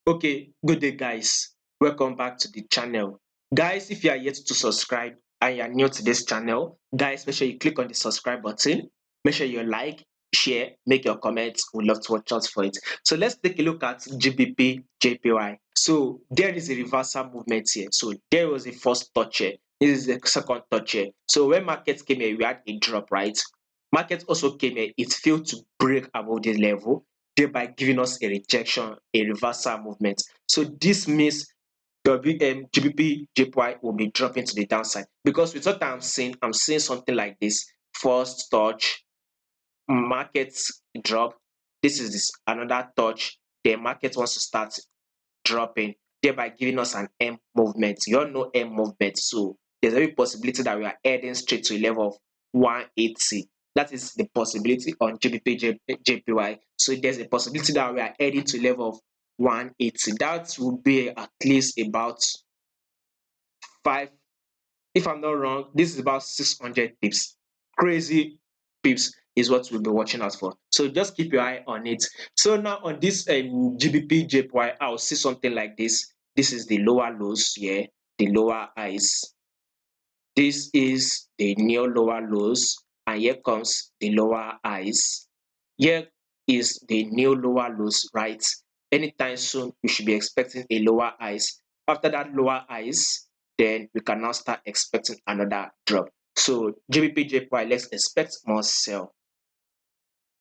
Okay, good day, guys. Welcome back to the channel. Guys, if you are yet to subscribe and you are new to this channel, guys, make sure you click on the subscribe button. Make sure you like, share, make your comments. We'd love to watch out for it. So let's take a look at GBP JPY. So there is a reversal movement here. So there was a first touch here. This is the second touch here. So when markets came here, we had a drop, right? Market also came here. It failed to break above this level, thereby giving us a rejection, a reversal movement. So this means GBP JPY will be dropping to the downside because with what I'm seeing something like this: first touch, markets drop. This is another touch. The market wants to start dropping, thereby giving us an M movement. You all know M movement, so there's every possibility that we are heading straight to a level of 180. That is the possibility on JPY. So there's a possibility that we are heading to a level of 180. That would be at least about five. If I'm not wrong, this is about 600 pips. Crazy pips is what we'll be watching out for. So just keep your eye on it. So now on this GBP JPY, I'll see something like this. This is the lower lows here, the lower highs. This is the new lower lows, and here comes the lower highs. Here is the new lower lows, right? Anytime soon, we should be expecting a lower highs. After that lower highs, then we can now start expecting another drop. So GBP JPY, let's expect more sell.